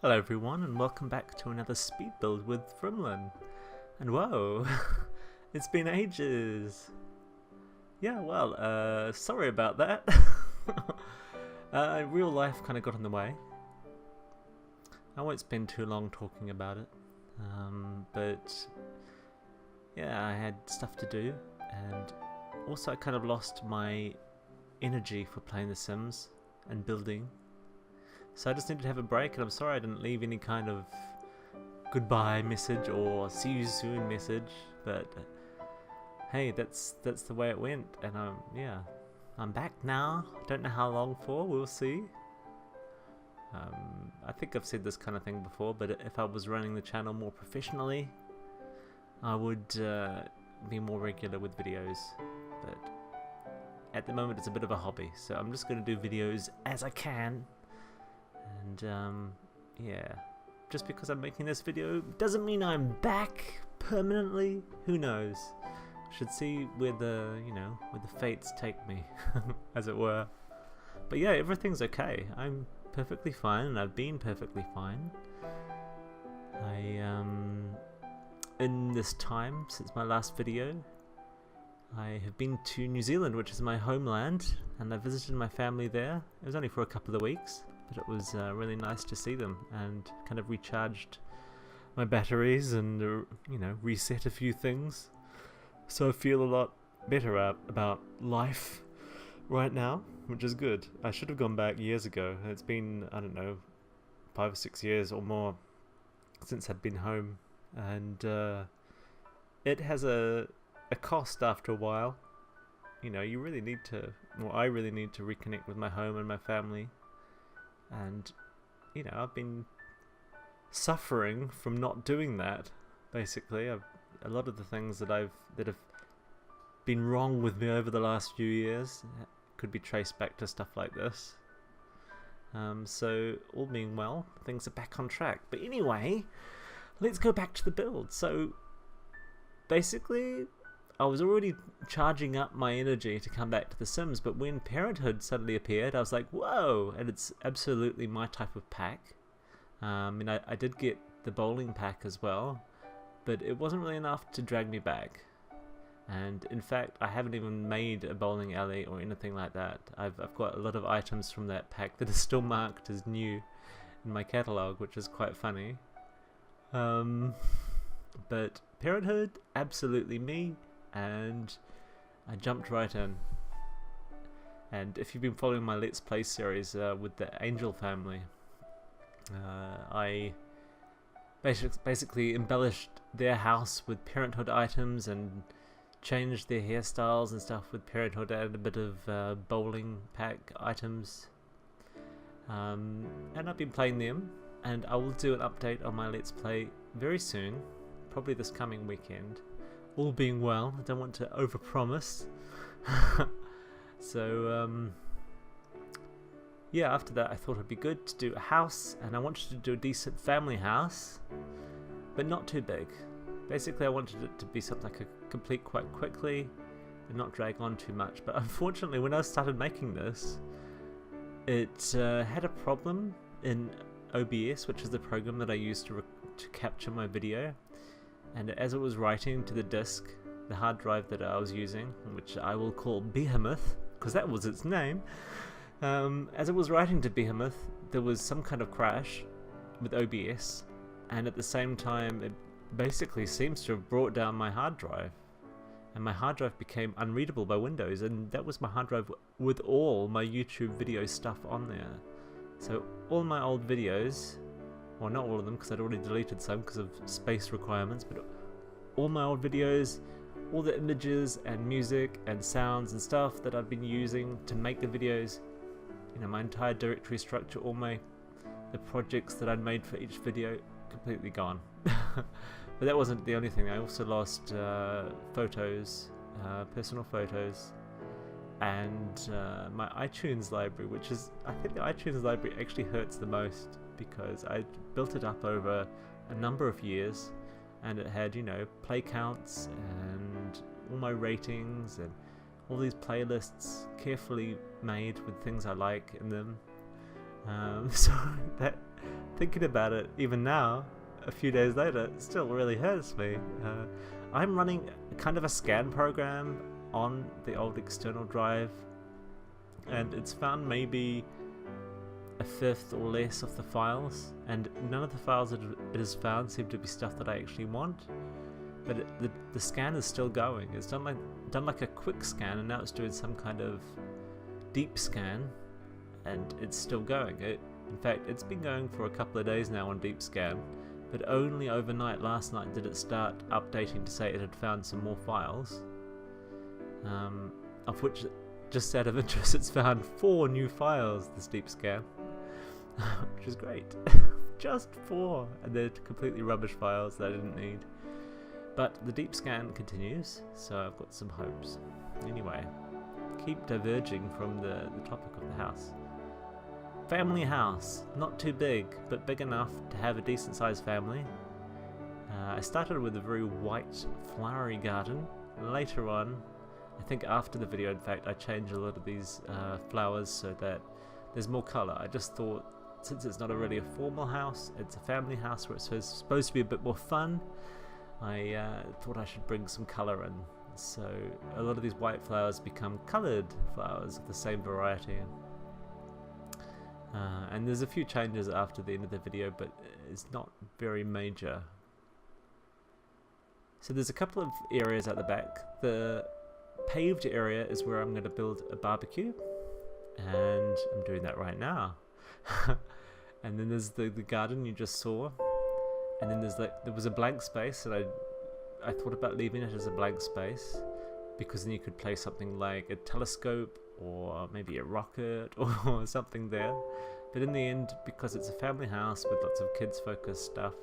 Hello everyone and welcome back to another speed build with Frimlin. And whoa, it's been ages. Yeah, well, sorry about that. Real life kind of got in the way. I won't spend too long talking about it. But yeah, I had stuff to do, and also I kind of lost my energy for playing The Sims and building. So I just needed to have a break, and I'm sorry I didn't leave any kind of goodbye message or see you soon message, but hey, that's the way it went, and I'm back now. Don't know how long for, we'll see. I think I've said this kind of thing before, but if I was running the channel more professionally, I would be more regular with videos, but at the moment it's a bit of a hobby, so I'm just going to do videos as I can. And yeah, just because I'm making this video doesn't mean I'm back permanently. Who knows? Should see where the fates take me, as it were. But yeah, everything's okay. I'm perfectly fine, and I've been perfectly fine. In this time since my last video, I have been to New Zealand, which is my homeland, and I visited my family there. It was only for a couple of weeks, but it was really nice to see them and kind of recharged my batteries and reset a few things. So I feel a lot better about life right now, which is good. I should have gone back years ago. It's been, I don't know, 5 or 6 years or more since I'd been home, and it has a cost after a while. You really need to, well, I really need to reconnect with my home and my family. And I've been suffering from not doing that. Basically, a lot of the things that have been wrong with me over the last few years could be traced back to stuff like this. So all being well, things are back on track. But anyway, let's go back to the build. So basically, I was already charging up my energy to come back to The Sims, but when Parenthood suddenly appeared, I was like, whoa! And it's absolutely my type of pack. And I did get the bowling pack as well, but it wasn't really enough to drag me back. And in fact, I haven't even made a bowling alley or anything like that. I've got a lot of items from that pack that are still marked as new in my catalogue, which is quite funny. But Parenthood, absolutely me. And I jumped right in. And if you've been following my Let's Play series with the Angel family, I basically embellished their house with Parenthood items and changed their hairstyles and stuff with Parenthood, added a bit of bowling pack items. And I've been playing them, and I will do an update on my Let's Play very soon, probably this coming weekend. All being well, I don't want to overpromise. So yeah, after that I thought it'd be good to do a house, and I wanted to do a decent family house, but not too big. Basically I wanted it to be something I could complete quite quickly and not drag on too much. But unfortunately, when I started making this, it had a problem in OBS, which is the program that I use to capture my video. And as it was writing to the disk, the hard drive that I was using, which I will call Behemoth, because that was its name, as it was writing to Behemoth, there was some kind of crash with OBS, and at the same time it basically seems to have brought down my hard drive, and my hard drive became unreadable by Windows, and that was my hard drive with all my YouTube video stuff on there. So all my old videos, well, not all of them, because I'd already deleted some because of space requirements, but all my old videos, all the images and music and sounds and stuff that I've been using to make the videos, my entire directory structure, all the projects that I'd made for each video, completely gone. But that wasn't the only thing. I also lost photos, personal photos, and my iTunes library, which is, I think the iTunes library actually hurts the most, because I built it up over a number of years, and it had, play counts and all my ratings and all these playlists carefully made with things I like in them. So thinking about it, even now, a few days later, it still really hurts me. I'm running kind of a scan program on the old external drive, and it's found maybe a fifth or less of the files, and none of the files that it has found seem to be stuff that I actually want. But the scan is still going. It's done like a quick scan, and now it's doing some kind of deep scan, and it's still going. In fact, it's been going for a couple of days now on deep scan, but only overnight last night did it start updating to say it had found some more files, of which, just out of interest, it's found 4 new files this deep scan, which is great. Just 4, and they're completely rubbish files that I didn't need. But the deep scan continues, so I've got some hopes. Anyway, keep diverging from the topic of the house. Family house, not too big, but big enough to have a decent sized family. I started with a very white, flowery garden. Later on, I think after the video, in fact, I changed a lot of these flowers so that there's more colour. I just thought, since it's not really a formal house, it's a family house where it's supposed to be a bit more fun, I thought I should bring some colour in. So a lot of these white flowers become coloured flowers of the same variety. And there's a few changes after the end of the video, but it's not very major. So there's a couple of areas at the back. The paved area is where I'm going to build a barbecue, and I'm doing that right now. And then there's the garden you just saw, and then there was a blank space, and I thought about leaving it as a blank space, because then you could place something like a telescope or maybe a rocket or something there. But in the end, because it's a family house with lots of kids focused stuff,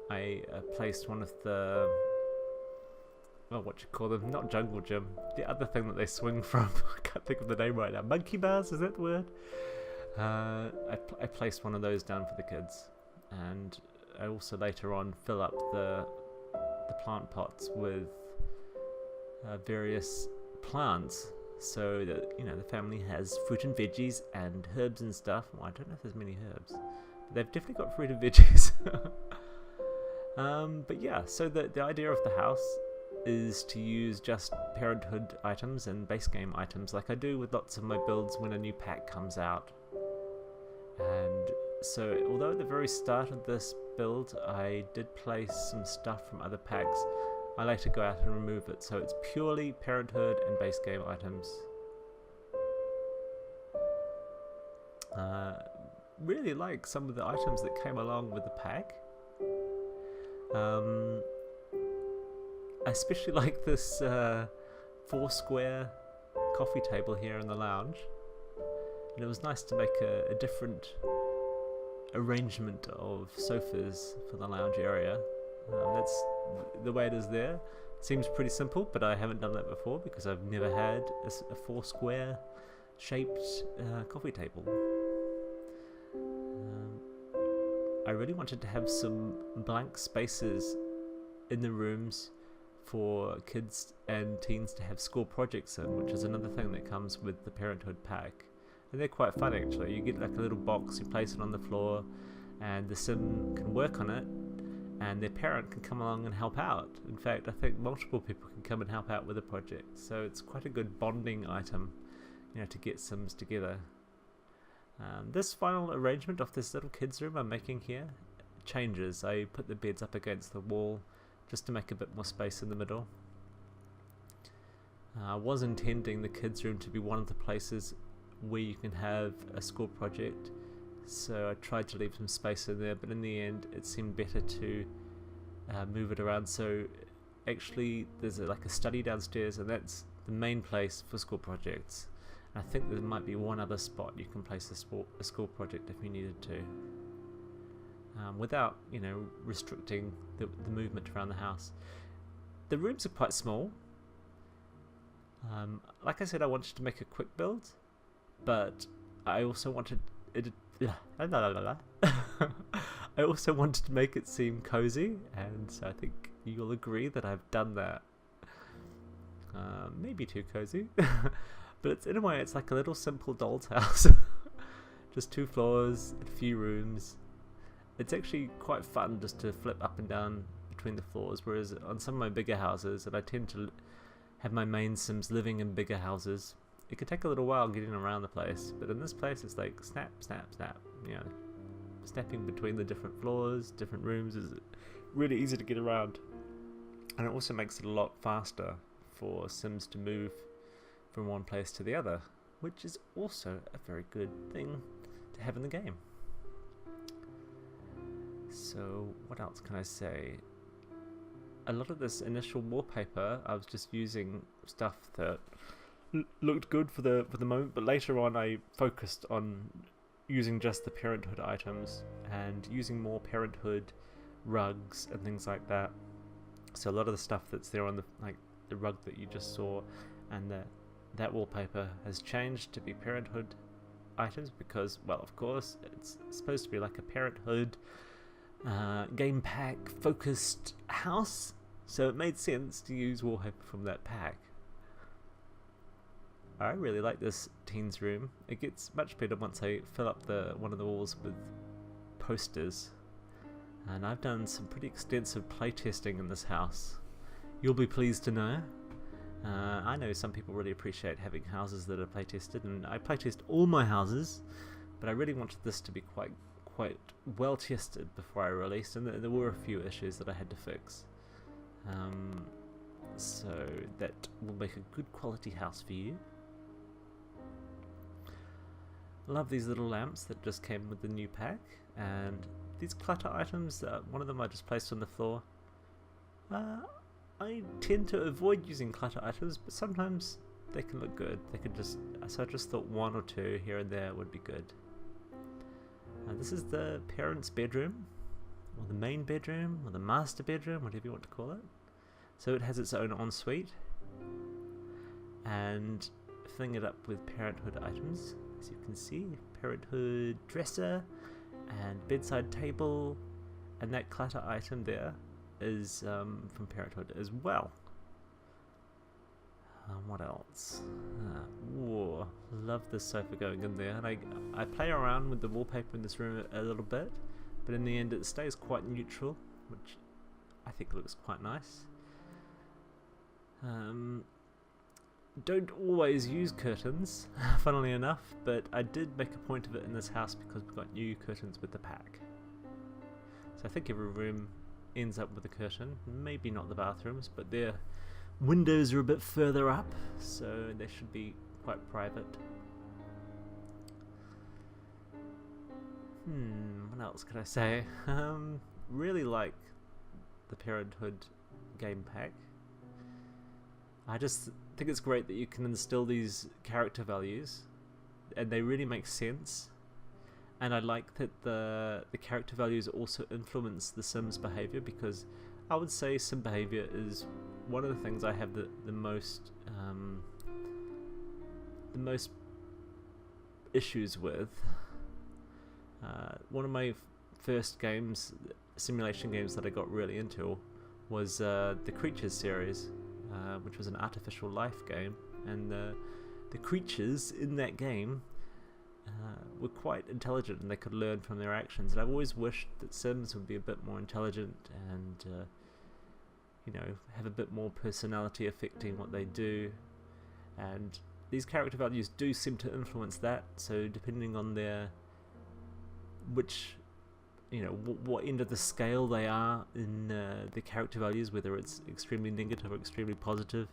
I placed one of the, well, what you call them, not jungle gym, the other thing that they swing from. I can't think of the name right now. Monkey bars, is that the word? I placed one of those down for the kids, and I also later on fill up the plant pots with various plants, so that the family has fruit and veggies and herbs and stuff. Well, I don't know if there's many herbs, but they've definitely got fruit and veggies. But yeah, so the idea of the house is to use just Parenthood items and base game items, like I do with lots of my builds when a new pack comes out. And so, although at the very start of this build I did place some stuff from other packs, I later go out and remove it, so it's purely Parenthood and base game items. Really like some of the items that came along with the pack. I especially like this 4-square coffee table here in the lounge, and it was nice to make a different arrangement of sofas for the lounge area. That's the way it is there. Seems pretty simple, but I haven't done that before because I've never had a 4-square shaped coffee table. I really wanted to have some blank spaces in the rooms for kids and teens to have school projects in, which is another thing that comes with the Parenthood pack. And they're quite fun actually. You get like a little box, you place it on the floor, and the sim can work on it, and their parent can come along and help out. In fact, I think multiple people can come and help out with the project, so it's quite a good bonding item, to get sims together. This final arrangement of this little kids room I'm making here changes. I put the beds up against the wall just to make a bit more space in the middle. I was intending the kids room to be one of the places where you can have a school project, so I tried to leave some space in there, but in the end it seemed better to move it around. So actually there's like a study downstairs, and that's the main place for school projects. I think there might be one other spot you can place a school project if you needed to, without restricting the movement around the house. The rooms are quite small. Like I said, I wanted to make a quick build, but I also wanted it. I also wanted to make it seem cozy, and so I think you'll agree that I've done that. Maybe too cozy. But in a way, it's like a little simple doll's house. Just 2 floors, a few rooms, it's actually quite fun just to flip up and down between the floors, whereas on some of my bigger houses, and I tend to have my main Sims living in bigger houses, it could take a little while getting around the place, but in this place it's like snap, snap, snap, you know, snapping between the different floors, different rooms is really easy to get around, and it also makes it a lot faster for Sims to move from one place to the other, which is also a very good thing to have in the game. So what else can I say? A lot of this initial wallpaper, I was just using stuff that looked good for the moment, but later on I focused on using just the Parenthood items and using more Parenthood rugs and things like that. So a lot of the stuff that's there on the rug that you just saw, and that wallpaper has changed to be Parenthood items because, well, of course, it's supposed to be like a Parenthood game pack focused house, so it made sense to use wallpaper from that pack. I really like this teens room. It gets much better once I fill up one of the walls with posters, and I've done some pretty extensive playtesting in this house. You'll be pleased to know. I know some people really appreciate having houses that are playtested, and I playtest all my houses, but I really wanted this to be quite well tested before I released, and there were a few issues that I had to fix. So that will make a good quality house for you. Love these little lamps that just came with the new pack, and these clutter items, one of them I just placed on the floor. I tend to avoid using clutter items, but sometimes they can look good. So I just thought one or two here and there would be good. This is the parents' bedroom, or the main bedroom, or the master bedroom, whatever you want to call it. So it has its own ensuite, and filling it up with Parenthood items, as you can see, Parenthood dresser and bedside table, and that clutter item there is from Parenthood as well. What else? Whoa, love this sofa going in there, and I play around with the wallpaper in this room a little bit, but in the end it stays quite neutral, which I think looks quite nice. Don't always use curtains, funnily enough, but I did make a point of it in this house because we've got new curtains with the pack. So I think every room ends up with a curtain, maybe not the bathrooms, but their windows are a bit further up, so they should be quite private. What else could I say? Really like the Parenthood game pack. I just think it's great that you can instill these character values, and they really make sense. And I like that the character values also influence the Sims' behavior, because I would say Sim behavior is one of the things I have the most issues with. One of my first games, simulation games that I got really into, was the Creatures series, which was an artificial life game, and the creatures in that game were quite intelligent, and they could learn from their actions. And I've always wished that Sims would be a bit more intelligent and have a bit more personality affecting what they do. And these character values do seem to influence that. So depending on what end of the scale they are in the character values, whether it's extremely negative or extremely positive,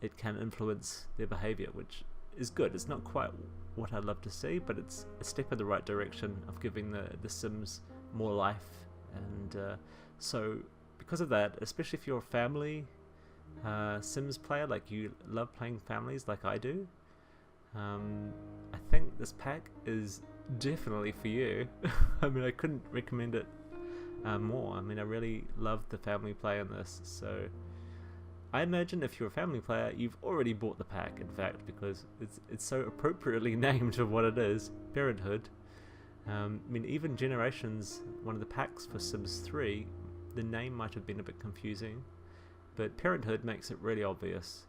it can influence their behavior, which is good. It's not quite what I'd love to see, but it's a step in the right direction of giving the Sims more life. And so because of that, especially if you're a family Sims player, like you love playing families like I do, I think this pack is definitely for you. I mean, I couldn't recommend it more. I mean, I really love the family play in this, so I imagine if you're a family player, you've already bought the pack, in fact, because it's so appropriately named for what it is, Parenthood. I mean, even Generations, one of the packs for Sims 3, the name might have been a bit confusing, but Parenthood makes it really obvious.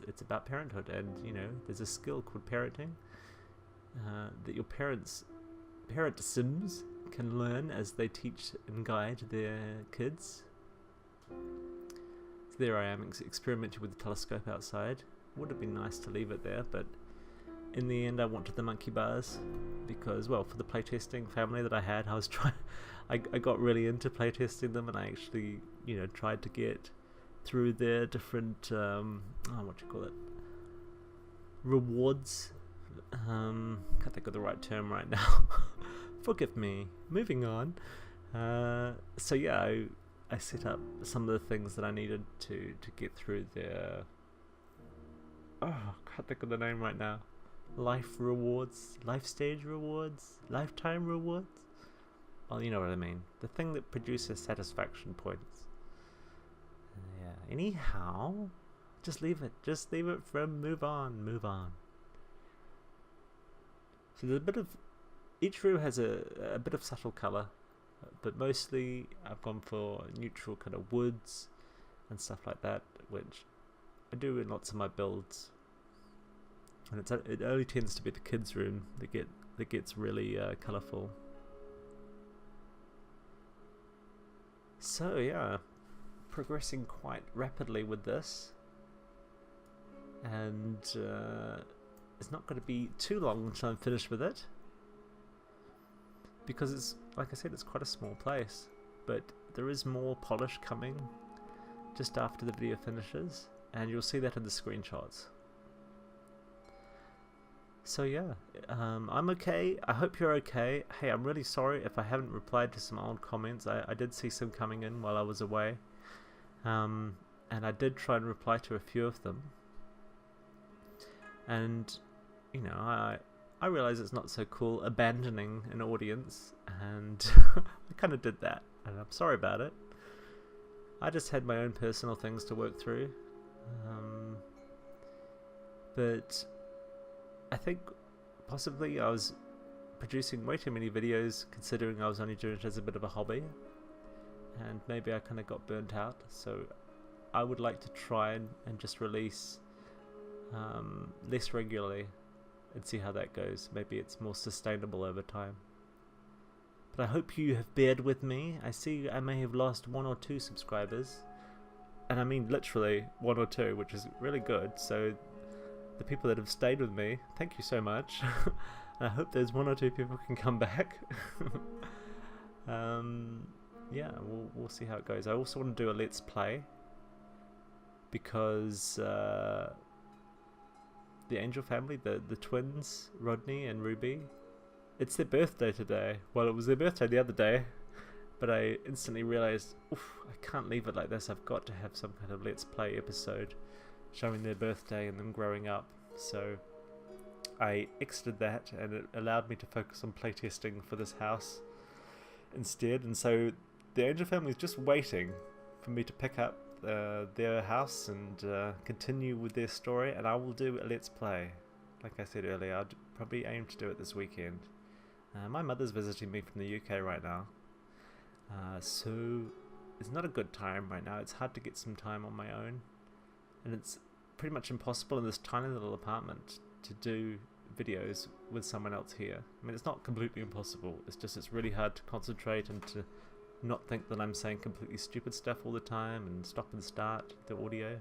It's about parenthood, and there's a skill called parenting that your parents parent Sims, can learn as they teach and guide their kids. So there I am experimenting with the telescope outside. Would have been nice to leave it there, but in the end I wanted the monkey bars because, well, for the playtesting family that I had, I got really into playtesting them, and I actually, tried to get through their different, rewards. Can't think of the right term right now. Forgive me. Moving on. So yeah, I set up some of the things that I needed to get through their... can't think of the name right now. Life rewards, life stage rewards, lifetime rewards. Well, you know what I mean. The thing that produces satisfaction points. Yeah. Anyhow, just leave it. Just leave it from move on. So there's a bit of... Each room has a bit of subtle colour, but mostly I've gone for neutral kind of woods and stuff like that, which I do in lots of my builds. And it only tends to be the kids' room that gets really colourful. So yeah, progressing quite rapidly with this, and it's not going to be too long until I'm finished with it, because it's, like I said, it's quite a small place, but there is more polish coming just after the video finishes, and you'll see that in the screenshots. So yeah, I'm okay. I hope you're okay. Hey, I'm really sorry if I haven't replied to some old comments. I did see some coming in while I was away, and I did try and reply to a few of them. And I realize it's not so cool abandoning an audience, and I kind of did that, and I'm sorry about it. I just had my own personal things to work through, but I think possibly I was producing way too many videos, considering I was only doing it as a bit of a hobby, and maybe I kind of got burnt out. So I would like to try and just release less regularly and see how that goes. Maybe it's more sustainable over time. But I hope you have bared with me. I see I may have lost 1 or 2 subscribers, and I mean literally 1 or 2, which is really good. So the people that have stayed with me, thank you so much. I hope there's 1 or 2 people can come back. Yeah, we'll see how it goes. I also want to do a let's play, because the Angel family, the twins, Rodney and Ruby, it's their birthday today. Well, it was their birthday the other day, but I instantly realized, I can't leave it like this. I've got to have some kind of let's play episode showing their birthday and them growing up. So I exited that, and it allowed me to focus on playtesting for this house instead. And so the Angel family is just waiting for me to pick up their house and continue with their story, and I will do a let's play. Like I said earlier, I'd probably aim to do it this weekend. My mother's visiting me from the UK right now, so it's not a good time right now. It's hard to get some time on my own, and it's pretty much impossible in this tiny little apartment to do videos with someone else here. I mean, it's not completely impossible, it's just it's really hard to concentrate and to not think that I'm saying completely stupid stuff all the time and stop and start the audio.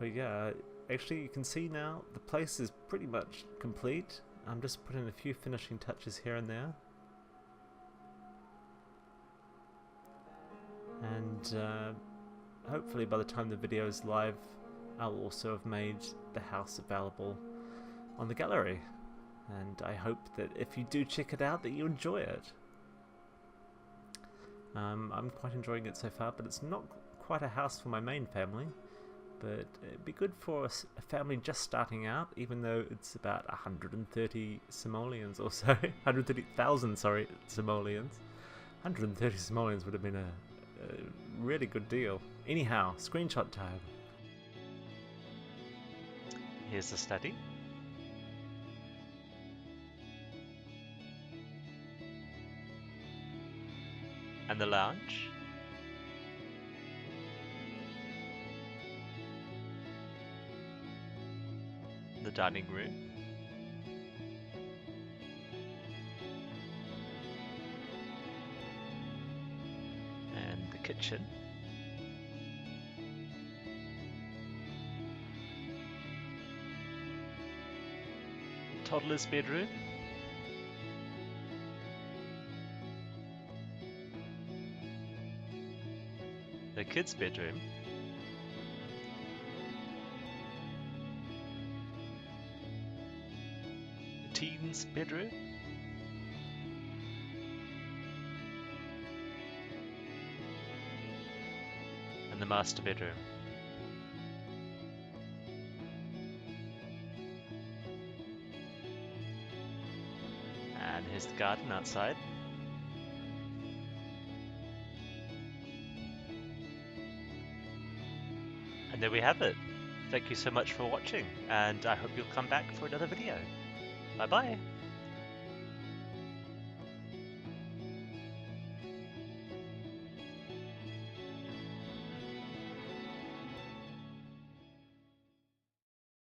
But yeah, actually you can see now the place is pretty much complete. I'm just putting a few finishing touches here and there, and hopefully by the time the video is live I'll also have made the house available on the gallery, and I hope that if you do check it out that you enjoy it. I'm quite enjoying it so far, but it's not quite a house for my main family, but it'd be good for a family just starting out, even though it's about 130 simoleons or so. 130,000, sorry, simoleons. 130 simoleons would have been a really good deal. Anyhow, screenshot time. Here's the study. And the lounge. The dining room. kitchen. Toddler's bedroom. The kid's bedroom. The teen's bedroom. And the master bedroom. And here's the garden outside. And there we have it. Thank you so much for watching, and I hope you'll come back for another video. Bye bye!